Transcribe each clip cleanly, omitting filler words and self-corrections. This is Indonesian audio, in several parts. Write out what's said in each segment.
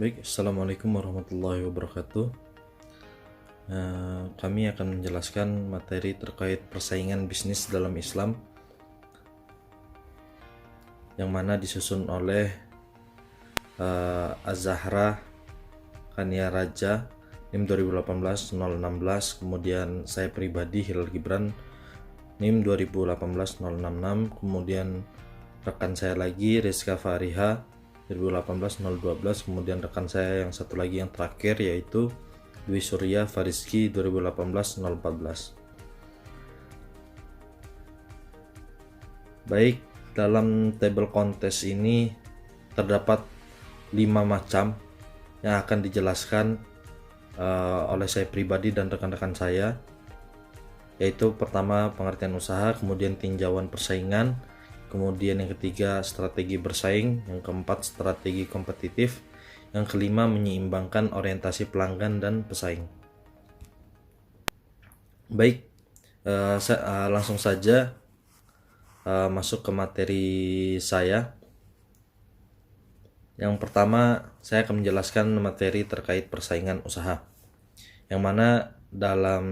Baik, Assalamualaikum warahmatullahi wabarakatuh. Kami akan menjelaskan materi terkait persaingan bisnis dalam Islam yang mana disusun oleh Az-Zahra Kania Raja NIM 2018-016, kemudian saya pribadi Hilal Gibran NIM 2018-066, kemudian rekan saya lagi Rizka Fariha 2018-012, kemudian rekan saya yang satu lagi yang terakhir yaitu Dwi Surya Fariski 2018-014. Baik, dalam table kontes ini terdapat 5 macam yang akan dijelaskan oleh saya pribadi dan rekan-rekan saya, yaitu pertama pengertian usaha, kemudian tinjauan persaingan, kemudian yang ketiga strategi bersaing, yang keempat strategi kompetitif, yang kelima menyeimbangkan orientasi pelanggan dan pesaing. Baik, langsung saja masuk ke materi saya. Yang pertama, saya akan menjelaskan materi terkait persaingan usaha, yang mana dalam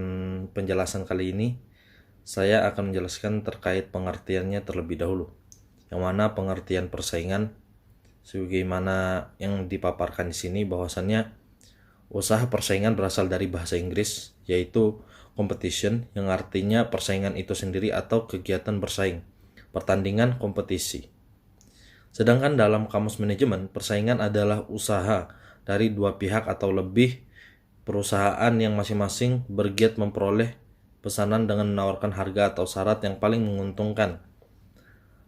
penjelasan kali ini saya akan menjelaskan terkait pengertiannya terlebih dahulu, yang mana pengertian persaingan sebagaimana yang dipaparkan di sini, bahwasannya usaha persaingan berasal dari bahasa Inggris yaitu competition, yang artinya persaingan itu sendiri atau kegiatan bersaing, pertandingan, kompetisi. Sedangkan dalam kamus manajemen, persaingan adalah usaha dari dua pihak atau lebih perusahaan yang masing-masing bergiat memperoleh pesanan dengan menawarkan harga atau syarat yang paling menguntungkan.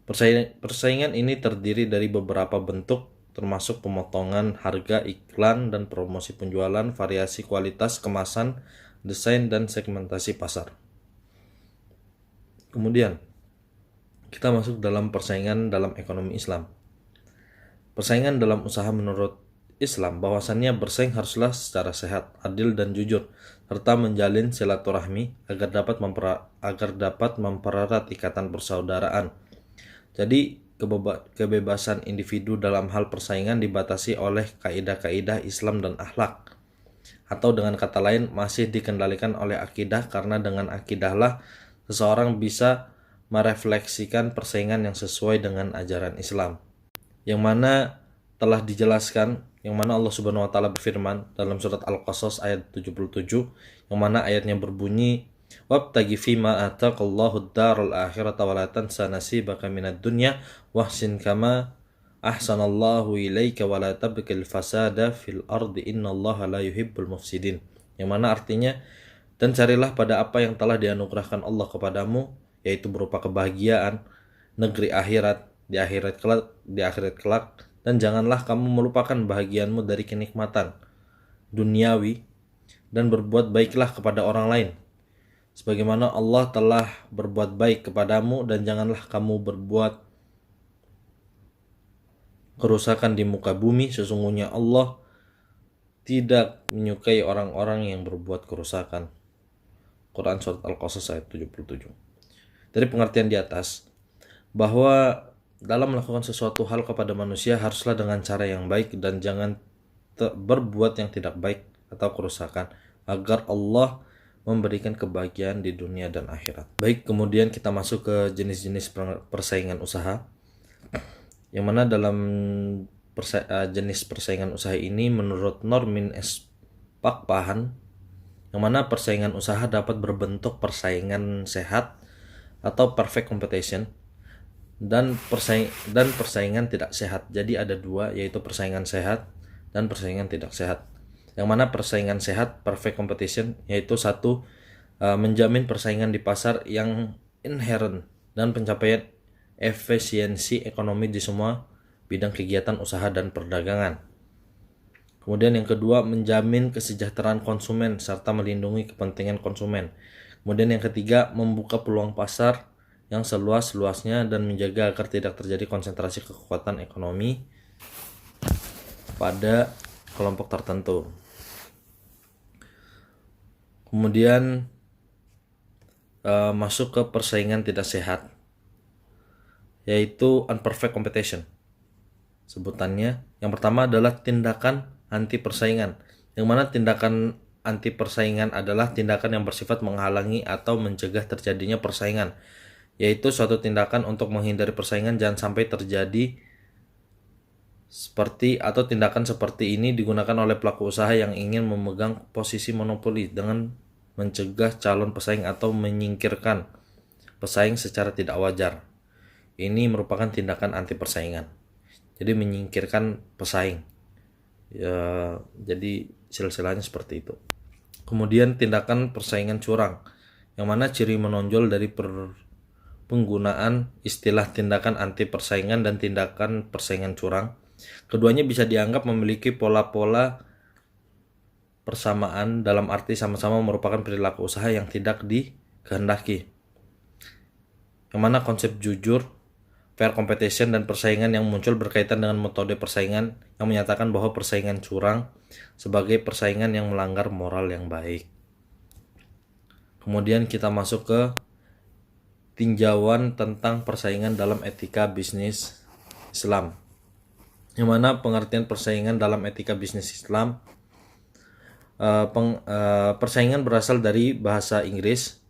Persaingan ini terdiri dari beberapa bentuk, termasuk pemotongan harga, iklan dan promosi penjualan, variasi kualitas, kemasan, desain, dan segmentasi pasar. Kemudian kita masuk dalam persaingan dalam ekonomi Islam. Persaingan dalam usaha menurut Islam bahwasannya bersaing haruslah secara sehat, adil, dan jujur, serta menjalin silaturahmi agar dapat mempererat ikatan persaudaraan. Jadi kebebasan individu dalam hal persaingan dibatasi oleh kaidah-kaidah Islam dan akhlak, atau dengan kata lain masih dikendalikan oleh akidah, karena dengan akidahlah seseorang bisa merefleksikan persaingan yang sesuai dengan ajaran Islam, yang mana telah dijelaskan, yang mana Allah Subhanahu wa taala berfirman dalam surat Al-Qasas ayat 77, yang mana ayatnya berbunyi, wabtaghi fima ataqallahu ad-daral akhirata wa la tansa nasibaka minad dunya wahsin kama ahsanallahu ilaika wa la tabghil fasada fil ardi innallaha la yuhibbul mufsidin. Yang mana artinya, dan carilah pada apa yang telah dianugerahkan Allah kepadamu, yaitu berupa kebahagiaan negeri akhirat, di akhirat kelak, dan janganlah kamu melupakan bahagianmu dari kenikmatan duniawi, dan berbuat baiklah kepada orang lain sebagaimana Allah telah berbuat baik kepadamu, dan janganlah kamu berbuat kerusakan di muka bumi, sesungguhnya Allah tidak menyukai orang-orang yang berbuat kerusakan. Quran surat Al-Qasas ayat 77. Dari pengertian di atas, bahwa dalam melakukan sesuatu hal kepada manusia haruslah dengan cara yang baik dan jangan berbuat yang tidak baik atau kerusakan, agar Allah memberikan kebahagiaan di dunia dan akhirat. Baik, kemudian kita masuk ke jenis-jenis persaingan usaha, yang mana dalam jenis persaingan usaha ini menurut Normin S. Pakpahan, yang mana persaingan usaha dapat berbentuk persaingan sehat atau perfect competition, dan persaingan tidak sehat. Jadi ada dua, yaitu persaingan sehat dan persaingan tidak sehat. Yang mana persaingan sehat, perfect competition, yaitu satu, menjamin persaingan di pasar yang inherent dan pencapaian efisiensi ekonomi di semua bidang kegiatan usaha dan perdagangan. Kemudian yang kedua, menjamin kesejahteraan konsumen serta melindungi kepentingan konsumen. Kemudian yang ketiga, membuka peluang pasar yang seluas-luasnya dan menjaga agar tidak terjadi konsentrasi kekuatan ekonomi pada kelompok tertentu. Kemudian masuk ke persaingan tidak sehat, yaitu unperfect competition. Sebutannya yang pertama adalah tindakan anti persaingan, yang mana tindakan anti persaingan adalah tindakan yang bersifat menghalangi atau mencegah terjadinya persaingan, yaitu suatu tindakan untuk menghindari persaingan jangan sampai terjadi. Tindakan seperti ini digunakan oleh pelaku usaha yang ingin memegang posisi monopoli dengan mencegah calon pesaing atau menyingkirkan pesaing secara tidak wajar. Ini merupakan tindakan anti persaingan. Jadi menyingkirkan pesaing. Ya, jadi silsilahnya seperti itu. Kemudian tindakan persaingan curang, yang mana ciri menonjol dari penggunaan istilah tindakan anti persaingan dan tindakan persaingan curang. Keduanya bisa dianggap memiliki pola-pola persamaan dalam arti sama-sama merupakan perilaku usaha yang tidak dikehendaki. Yang mana konsep jujur, fair competition, dan persaingan yang muncul berkaitan dengan metode persaingan yang menyatakan bahwa persaingan curang sebagai persaingan yang melanggar moral yang baik. Kemudian kita masuk ke tinjauan tentang persaingan dalam etika bisnis Islam. Yang mana pengertian persaingan dalam etika bisnis Islam, persaingan berasal dari bahasa Inggris,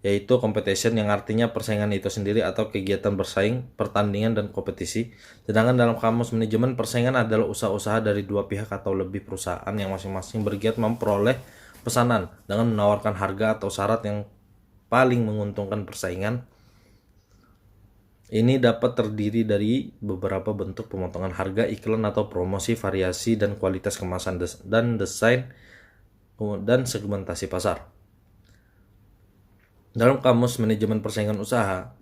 yaitu competition, yang artinya persaingan itu sendiri atau kegiatan bersaing, pertandingan, dan kompetisi. Sedangkan dalam kamus manajemen, persaingan adalah usaha-usaha dari dua pihak atau lebih perusahaan yang masing-masing bergiat memperoleh pesanan dengan menawarkan harga atau syarat yang paling menguntungkan persaingan. Ini dapat terdiri dari beberapa bentuk pemotongan harga, iklan atau promosi, variasi dan kualitas kemasan, dan desain dan segmentasi pasar. Dalam kamus manajemen persaingan usaha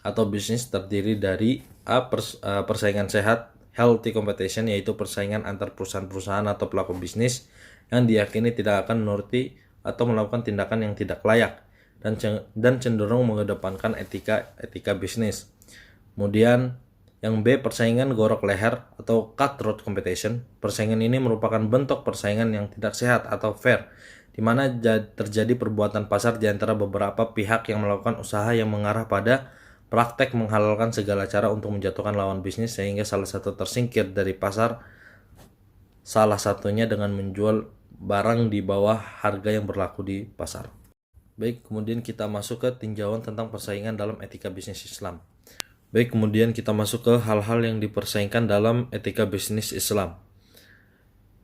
atau bisnis terdiri dari persaingan sehat, healthy competition, yaitu persaingan antar perusahaan-perusahaan atau pelaku bisnis yang diyakini tidak akan menuruti atau melakukan tindakan yang tidak layak dan cenderung mengedepankan etika bisnis. Kemudian yang B, persaingan gorok leher atau cutthroat competition. Persaingan ini merupakan bentuk persaingan yang tidak sehat atau fair, di mana terjadi perbuatan pasar di antara beberapa pihak yang melakukan usaha yang mengarah pada praktek menghalalkan segala cara untuk menjatuhkan lawan bisnis sehingga salah satu tersingkir dari pasar, salah satunya dengan menjual barang di bawah harga yang berlaku di pasar. Baik, kemudian kita masuk ke tinjauan tentang persaingan dalam etika bisnis Islam. Baik, kemudian kita masuk ke hal-hal yang dipersaingkan dalam etika bisnis Islam,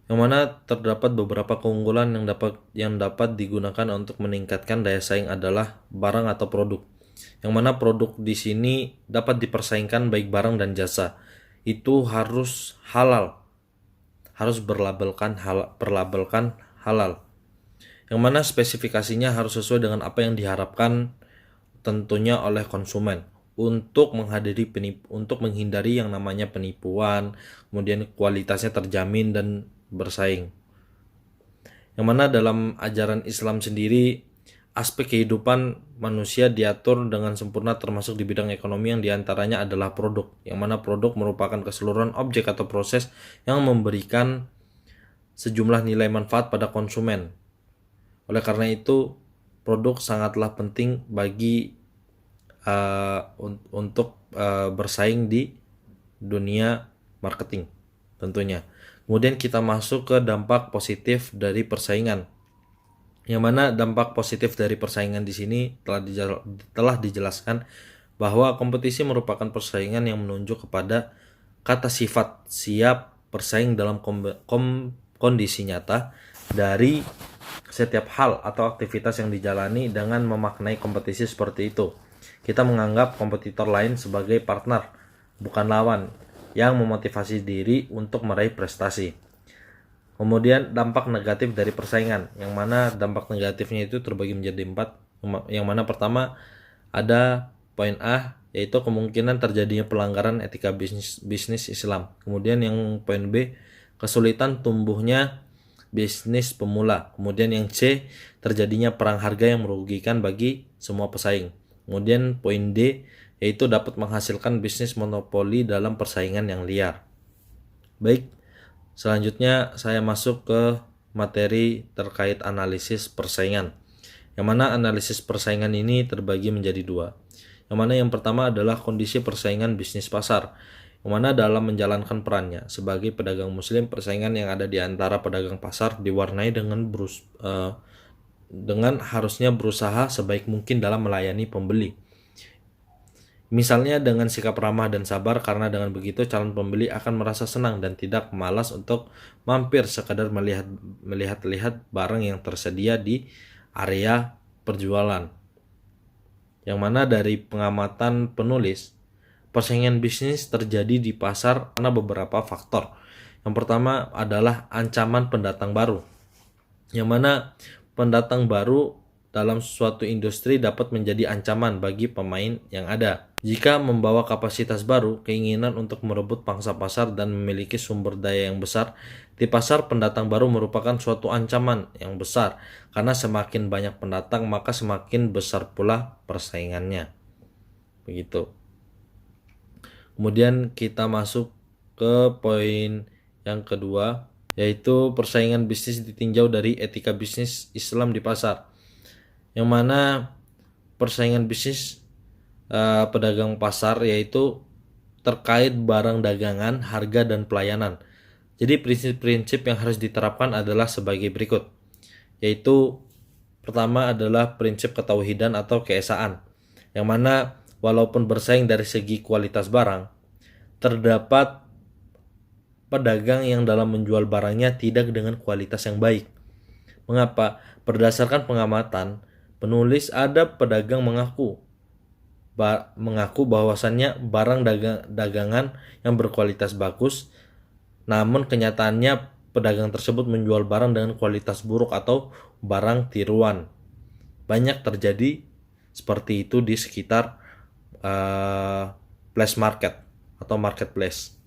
yang mana terdapat beberapa keunggulan yang dapat digunakan untuk meningkatkan daya saing adalah barang atau produk, yang mana produk di sini dapat dipersaingkan baik barang dan jasa itu harus halal, harus berlabelkan halal, yang mana spesifikasinya harus sesuai dengan apa yang diharapkan tentunya oleh konsumen untuk menghindari yang namanya penipuan, kemudian kualitasnya terjamin dan bersaing. Yang mana dalam ajaran Islam sendiri, aspek kehidupan manusia diatur dengan sempurna termasuk di bidang ekonomi yang diantaranya adalah produk, yang mana produk merupakan keseluruhan objek atau proses yang memberikan sejumlah nilai manfaat pada konsumen. Oleh karena itu, produk sangatlah penting bagi untuk bersaing di dunia marketing tentunya. Kemudian kita masuk ke dampak positif dari persaingan, yang mana dampak positif dari persaingan di sini telah dijelaskan bahwa kompetisi merupakan persaingan yang menunjuk kepada kata sifat siap bersaing dalam kondisi nyata dari setiap hal atau aktivitas yang dijalani. Dengan memaknai kompetisi seperti itu, kita menganggap kompetitor lain sebagai partner, bukan lawan, yang memotivasi diri untuk meraih prestasi. Kemudian dampak negatif dari persaingan, yang mana dampak negatifnya itu terbagi menjadi 4. Yang mana pertama ada poin A, yaitu kemungkinan terjadinya pelanggaran etika bisnis Islam. Kemudian yang poin B, kesulitan tumbuhnya bisnis pemula. Kemudian yang C, terjadinya perang harga yang merugikan bagi semua pesaing. Kemudian poin D, yaitu dapat menghasilkan bisnis monopoli dalam persaingan yang liar. Baik, selanjutnya saya masuk ke materi terkait analisis persaingan, yang mana analisis persaingan ini terbagi menjadi 2. Yang mana yang pertama adalah kondisi persaingan bisnis pasar, yang mana dalam menjalankan perannya sebagai pedagang muslim, persaingan yang ada di antara pedagang pasar diwarnai dengan harusnya berusaha sebaik mungkin dalam melayani pembeli. Misalnya dengan sikap ramah dan sabar, karena dengan begitu calon pembeli akan merasa senang dan tidak malas untuk mampir sekadar melihat-lihat barang yang tersedia di area perjualan. Yang mana dari pengamatan penulis, persaingan bisnis terjadi di pasar karena beberapa faktor. Yang pertama adalah ancaman pendatang baru, yang mana pendatang baru dalam suatu industri dapat menjadi ancaman bagi pemain yang ada. Jika membawa kapasitas baru, keinginan untuk merebut pangsa pasar dan memiliki sumber daya yang besar di pasar, pendatang baru merupakan suatu ancaman yang besar, karena semakin banyak pendatang maka semakin besar pula persaingannya. Begitu. Kemudian kita masuk ke poin yang kedua, yaitu persaingan bisnis ditinjau dari etika bisnis Islam di pasar, yang mana persaingan bisnis pedagang pasar yaitu terkait barang dagangan, harga, dan pelayanan. Jadi prinsip-prinsip yang harus diterapkan adalah sebagai berikut, yaitu pertama adalah prinsip ketauhidan atau keesaan, yang mana walaupun bersaing dari segi kualitas barang, terdapat pedagang yang dalam menjual barangnya tidak dengan kualitas yang baik. Mengapa? Berdasarkan pengamatan, penulis ada pedagang mengaku bahwasannya barang dagangan yang berkualitas bagus, namun kenyataannya pedagang tersebut menjual barang dengan kualitas buruk atau barang tiruan. Banyak terjadi seperti itu di sekitar place market atau marketplace.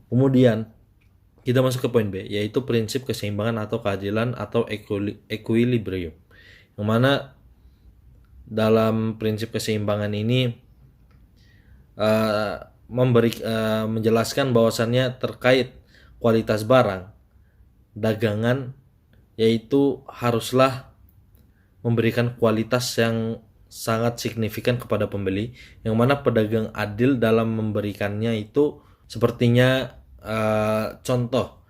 Kemudian kita masuk ke poin B, yaitu prinsip keseimbangan atau keadilan atau equilibrium, yang mana dalam prinsip keseimbangan ini menjelaskan bahwasannya terkait kualitas barang dagangan, yaitu haruslah memberikan kualitas yang sangat signifikan kepada pembeli, yang mana pedagang adil dalam memberikannya itu sepertinya contoh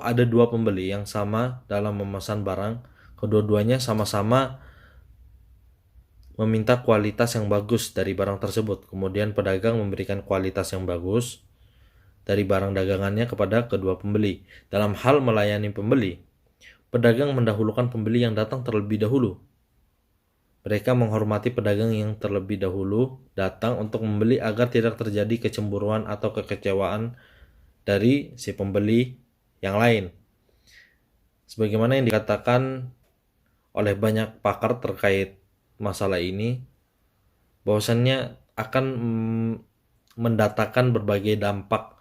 ada dua pembeli yang sama dalam memesan barang, kedua-duanya sama-sama meminta kualitas yang bagus dari barang tersebut. Kemudian pedagang memberikan kualitas yang bagus dari barang dagangannya kepada kedua pembeli. Dalam hal melayani pembeli, pedagang mendahulukan pembeli yang datang terlebih dahulu. Mereka menghormati pedagang yang terlebih dahulu datang untuk membeli agar tidak terjadi kecemburuan atau kekecewaan dari si pembeli yang lain. Sebagaimana yang dikatakan oleh banyak pakar terkait masalah ini, bahwasannya akan mendatangkan berbagai dampak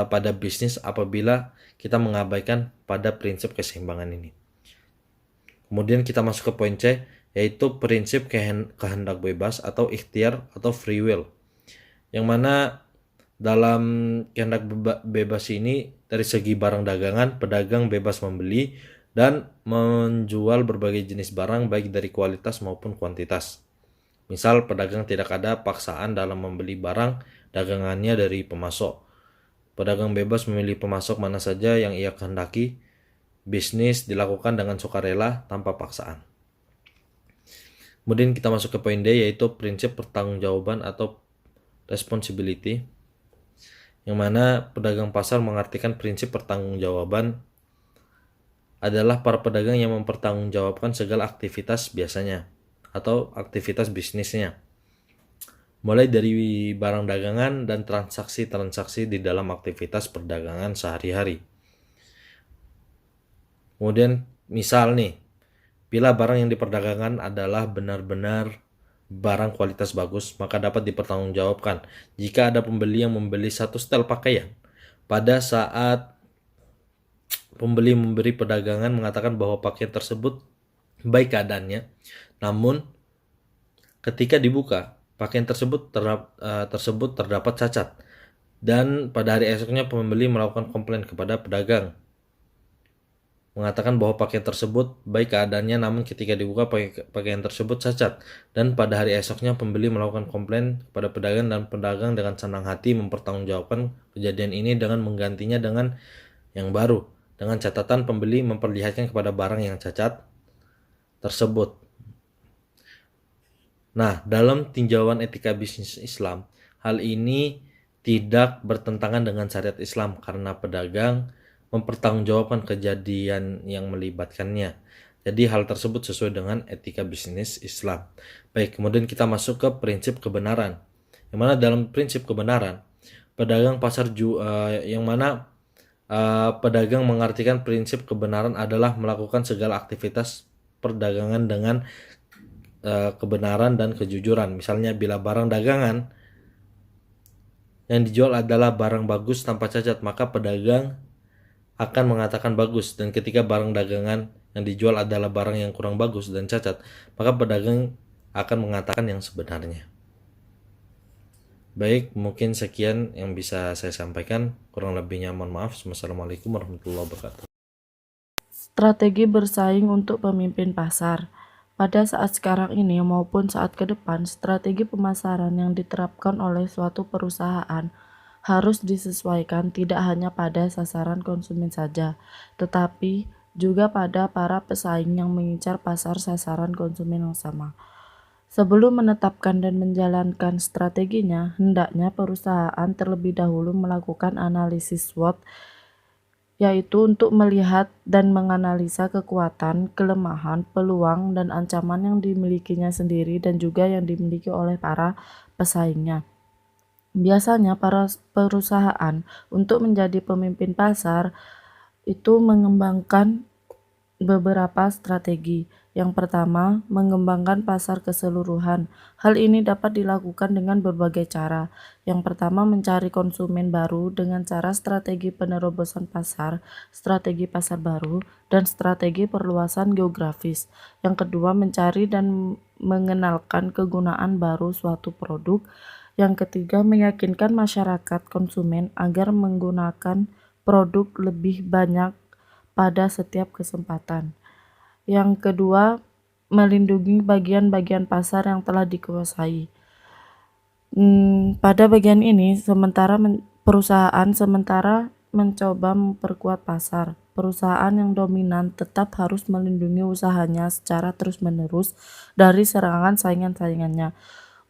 pada bisnis apabila kita mengabaikan pada prinsip keseimbangan ini. Kemudian kita masuk ke poin C, yaitu prinsip kehendak bebas atau ikhtiar atau free will, yang mana dalam kehendak bebas ini dari segi barang dagangan, pedagang bebas membeli dan menjual berbagai jenis barang baik dari kualitas maupun kuantitas. Misal pedagang tidak ada paksaan dalam membeli barang dagangannya dari pemasok. Pedagang bebas memilih pemasok mana saja yang ia kehendaki. Bisnis dilakukan dengan sukarela tanpa paksaan. Kemudian kita masuk ke poin D, yaitu prinsip pertanggungjawaban atau responsibility, yang mana pedagang pasar mengartikan prinsip pertanggungjawaban adalah para pedagang yang mempertanggungjawabkan segala aktivitas biasanya atau aktivitas bisnisnya, mulai dari barang dagangan dan transaksi-transaksi di dalam aktivitas perdagangan sehari-hari. Kemudian misal nih, bila barang yang diperdagangkan adalah benar-benar barang kualitas bagus, maka dapat dipertanggungjawabkan jika ada pembeli yang membeli satu setel pakaian pada saat pembeli memberi perdagangan mengatakan bahwa pakaian tersebut baik keadaannya, namun ketika dibuka pakaian tersebut terdapat cacat, dan pada hari esoknya pembeli melakukan komplain kepada pedagang. mengatakan bahwa pakaian tersebut baik keadaannya, namun ketika dibuka pakaian tersebut cacat, dan pada hari esoknya pembeli melakukan komplain kepada pedagang, dan pedagang dengan senang hati mempertanggungjawabkan kejadian ini dengan menggantinya dengan yang baru, dengan catatan pembeli memperlihatkan kepada barang yang cacat tersebut. Nah, dalam tinjauan etika bisnis Islam, hal ini tidak bertentangan dengan syariat Islam karena pedagang mempertanggungjawabkan kejadian yang melibatkannya. Jadi hal tersebut sesuai dengan etika bisnis Islam. Baik, kemudian kita masuk ke prinsip kebenaran. Yang mana dalam prinsip kebenaran, pedagang pedagang mengartikan prinsip kebenaran adalah melakukan segala aktivitas perdagangan dengan kebenaran dan kejujuran. Misalnya bila barang dagangan yang dijual adalah barang bagus tanpa cacat, maka pedagang akan mengatakan bagus, dan ketika barang dagangan yang dijual adalah barang yang kurang bagus dan cacat, maka pedagang akan mengatakan yang sebenarnya. Baik, mungkin sekian yang bisa saya sampaikan. Kurang lebihnya mohon maaf. Wassalamualaikum warahmatullahi wabarakatuh. Strategi bersaing untuk pemimpin pasar. Pada saat sekarang ini maupun saat ke depan, strategi pemasaran yang diterapkan oleh suatu perusahaan harus disesuaikan tidak hanya pada sasaran konsumen saja, tetapi juga pada para pesaing yang mengincar pasar sasaran konsumen yang sama. Sebelum menetapkan dan menjalankan strateginya, hendaknya perusahaan terlebih dahulu melakukan analisis SWOT, yaitu untuk melihat dan menganalisa kekuatan, kelemahan, peluang, dan ancaman yang dimilikinya sendiri dan juga yang dimiliki oleh para pesaingnya. Biasanya para perusahaan untuk menjadi pemimpin pasar itu mengembangkan beberapa strategi. Yang pertama, mengembangkan pasar keseluruhan. Hal ini dapat dilakukan dengan berbagai cara. Yang pertama, mencari konsumen baru dengan cara strategi penerobosan pasar, strategi pasar baru, dan strategi perluasan geografis. Yang kedua, mencari dan mengenalkan kegunaan baru suatu produk. Yang ketiga, meyakinkan masyarakat konsumen agar menggunakan produk lebih banyak pada setiap kesempatan. Yang kedua, melindungi bagian-bagian pasar yang telah dikuasai. Pada bagian ini, perusahaan mencoba memperkuat pasar. Perusahaan yang dominan tetap harus melindungi usahanya secara terus-menerus dari serangan saingan-saingannya.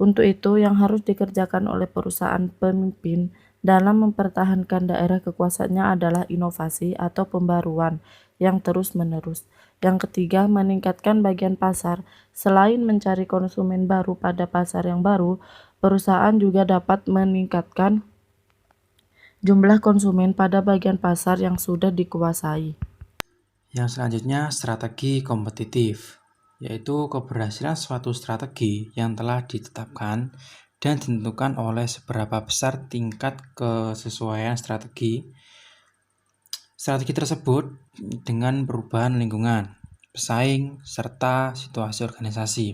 Untuk itu, yang harus dikerjakan oleh perusahaan pemimpin dalam mempertahankan daerah kekuasaannya adalah inovasi atau pembaruan yang terus-menerus. Yang ketiga, meningkatkan bagian pasar. Selain mencari konsumen baru pada pasar yang baru, perusahaan juga dapat meningkatkan jumlah konsumen pada bagian pasar yang sudah dikuasai. Yang selanjutnya, strategi kompetitif, yaitu keberhasilan suatu strategi yang telah ditetapkan dan ditentukan oleh seberapa besar tingkat kesesuaian strategi tersebut dengan perubahan lingkungan, pesaing, serta situasi organisasi.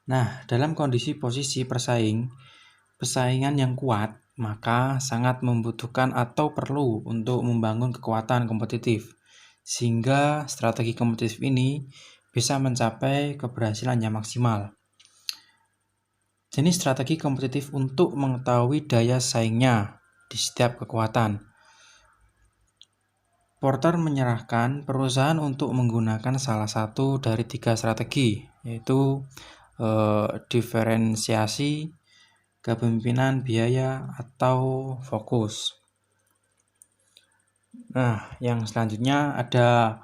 Nah, dalam kondisi posisi persaingan yang kuat, maka sangat membutuhkan atau perlu untuk membangun kekuatan kompetitif, sehingga strategi kompetitif ini bisa mencapai keberhasilan yang maksimal. Jenis strategi kompetitif untuk mengetahui daya saingnya di setiap kekuatan. Porter menyerahkan perusahaan untuk menggunakan salah satu dari 3 strategi, yaitu diferensiasi, kepemimpinan, biaya, atau fokus. Nah, yang selanjutnya ada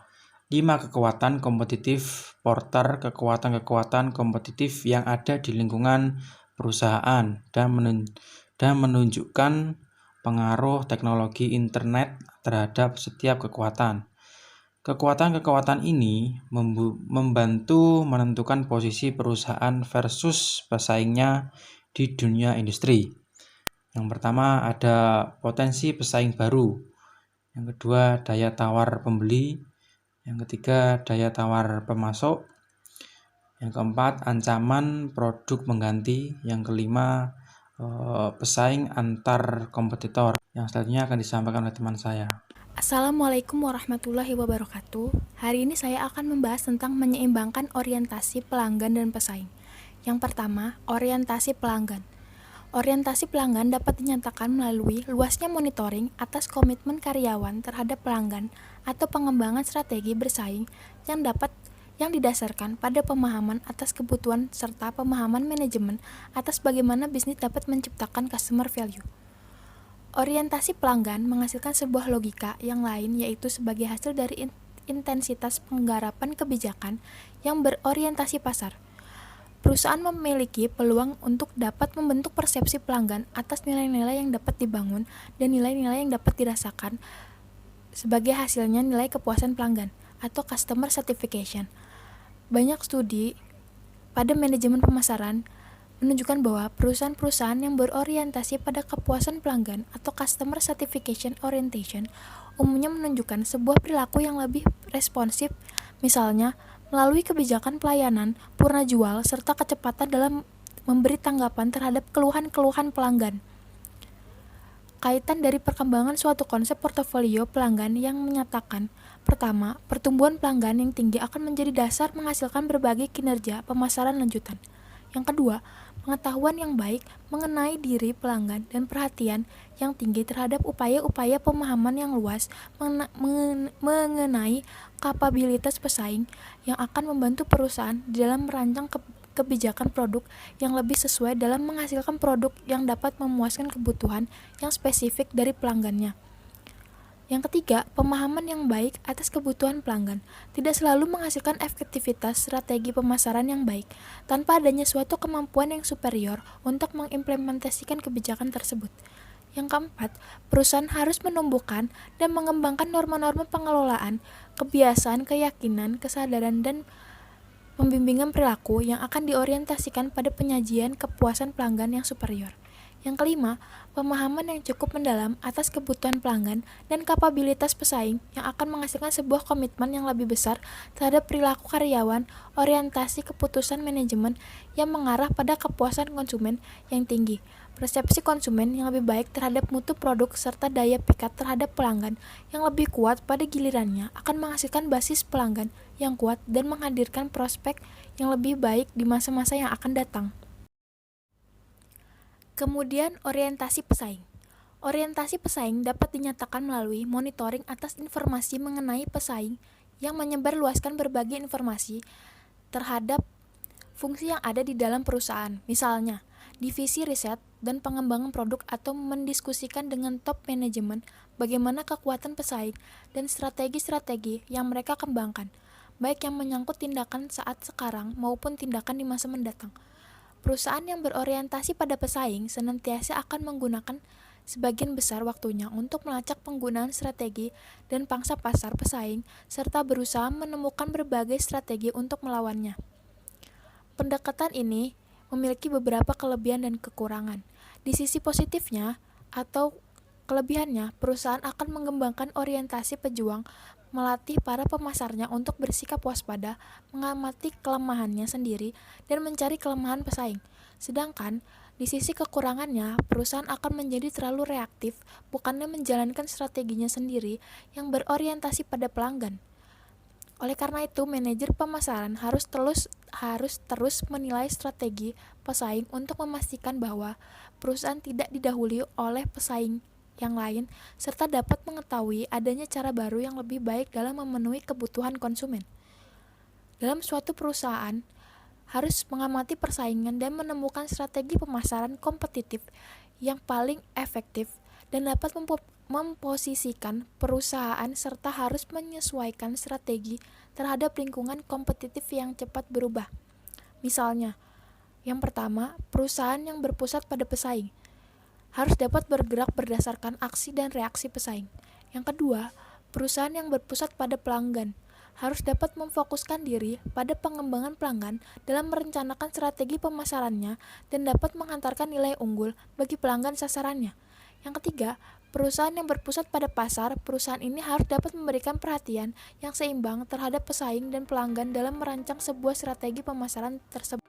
5 kekuatan kompetitif Porter, kekuatan-kekuatan kompetitif yang ada di lingkungan perusahaan dan menunjukkan pengaruh teknologi internet terhadap setiap kekuatan. Kekuatan-kekuatan ini membantu menentukan posisi perusahaan versus pesaingnya di dunia industri. Yang pertama ada potensi pesaing baru. Yang kedua, daya tawar pembeli. Yang ketiga, daya tawar pemasok. Yang keempat, ancaman produk mengganti. Yang kelima, pesaing antar kompetitor. Yang selanjutnya akan disampaikan oleh teman saya. Assalamualaikum warahmatullahi wabarakatuh. Hari ini saya akan membahas tentang menyeimbangkan orientasi pelanggan dan pesaing. Yang pertama, orientasi pelanggan. Orientasi pelanggan dapat dinyatakan melalui luasnya monitoring atas komitmen karyawan terhadap pelanggan atau pengembangan strategi bersaing yang didasarkan pada pemahaman atas kebutuhan serta pemahaman manajemen atas bagaimana bisnis dapat menciptakan customer value. Orientasi pelanggan menghasilkan sebuah logika yang lain, yaitu sebagai hasil dari intensitas penggarapan kebijakan yang berorientasi pasar. Perusahaan memiliki peluang untuk dapat membentuk persepsi pelanggan atas nilai-nilai yang dapat dibangun dan nilai-nilai yang dapat dirasakan sebagai hasilnya nilai kepuasan pelanggan atau customer satisfaction. Banyak studi pada manajemen pemasaran menunjukkan bahwa perusahaan-perusahaan yang berorientasi pada kepuasan pelanggan atau customer satisfaction orientation umumnya menunjukkan sebuah perilaku yang lebih responsif, misalnya melalui kebijakan pelayanan, purna jual, serta kecepatan dalam memberi tanggapan terhadap keluhan-keluhan pelanggan. Kaitan dari perkembangan suatu konsep portofolio pelanggan yang menyatakan, pertama, pertumbuhan pelanggan yang tinggi akan menjadi dasar menghasilkan berbagai kinerja pemasaran lanjutan. Yang kedua, pengetahuan yang baik mengenai diri pelanggan dan perhatian yang tinggi terhadap upaya-upaya pemahaman yang luas mengenai kapabilitas pesaing yang akan membantu perusahaan di dalam merancang kebijakan produk yang lebih sesuai dalam menghasilkan produk yang dapat memuaskan kebutuhan yang spesifik dari pelanggannya. Yang ketiga, pemahaman yang baik atas kebutuhan pelanggan tidak selalu menghasilkan efektivitas strategi pemasaran yang baik tanpa adanya suatu kemampuan yang superior untuk mengimplementasikan kebijakan tersebut. Yang keempat, perusahaan harus menumbuhkan dan mengembangkan norma-norma pengelolaan, kebiasaan, keyakinan, kesadaran, dan pembimbingan perilaku yang akan diorientasikan pada penyajian kepuasan pelanggan yang superior. Yang kelima, pemahaman yang cukup mendalam atas kebutuhan pelanggan dan kapabilitas pesaing yang akan menghasilkan sebuah komitmen yang lebih besar terhadap perilaku karyawan, orientasi keputusan manajemen yang mengarah pada kepuasan konsumen yang tinggi, persepsi konsumen yang lebih baik terhadap mutu produk, serta daya pikat terhadap pelanggan yang lebih kuat pada gilirannya akan menghasilkan basis pelanggan yang kuat dan menghadirkan prospek yang lebih baik di masa-masa yang akan datang. Kemudian, orientasi pesaing. Orientasi pesaing dapat dinyatakan melalui monitoring atas informasi mengenai pesaing yang menyebarluaskan berbagai informasi terhadap fungsi yang ada di dalam perusahaan. Misalnya, divisi riset dan pengembangan produk atau mendiskusikan dengan top manajemen bagaimana kekuatan pesaing dan strategi-strategi yang mereka kembangkan, baik yang menyangkut tindakan saat sekarang maupun tindakan di masa mendatang. Perusahaan yang berorientasi pada pesaing senantiasa akan menggunakan sebagian besar waktunya untuk melacak penggunaan strategi dan pangsa pasar pesaing serta berusaha menemukan berbagai strategi untuk melawannya. Pendekatan ini memiliki beberapa kelebihan dan kekurangan. Di sisi positifnya atau kelebihannya, perusahaan akan mengembangkan orientasi pejuang, melatih para pemasarnya untuk bersikap waspada, mengamati kelemahannya sendiri, dan mencari kelemahan pesaing. Sedangkan, di sisi kekurangannya, perusahaan akan menjadi terlalu reaktif, bukannya menjalankan strateginya sendiri yang berorientasi pada pelanggan. Oleh karena itu, manajer pemasaran harus terus menilai strategi pesaing untuk memastikan bahwa perusahaan tidak didahului oleh pesaing yang lain, serta dapat mengetahui adanya cara baru yang lebih baik dalam memenuhi kebutuhan konsumen. Dalam suatu perusahaan, harus mengamati persaingan dan menemukan strategi pemasaran kompetitif yang paling efektif dan dapat memposisikan perusahaan serta harus menyesuaikan strategi terhadap lingkungan kompetitif yang cepat berubah. Misalnya, yang pertama, perusahaan yang berpusat pada pesaing harus dapat bergerak berdasarkan aksi dan reaksi pesaing. Yang kedua, perusahaan yang berpusat pada pelanggan harus dapat memfokuskan diri pada pengembangan pelanggan dalam merencanakan strategi pemasarannya dan dapat menghantarkan nilai unggul bagi pelanggan sasarannya. Yang ketiga, perusahaan yang berpusat pada pasar, perusahaan ini harus dapat memberikan perhatian yang seimbang terhadap pesaing dan pelanggan dalam merancang sebuah strategi pemasaran tersebut.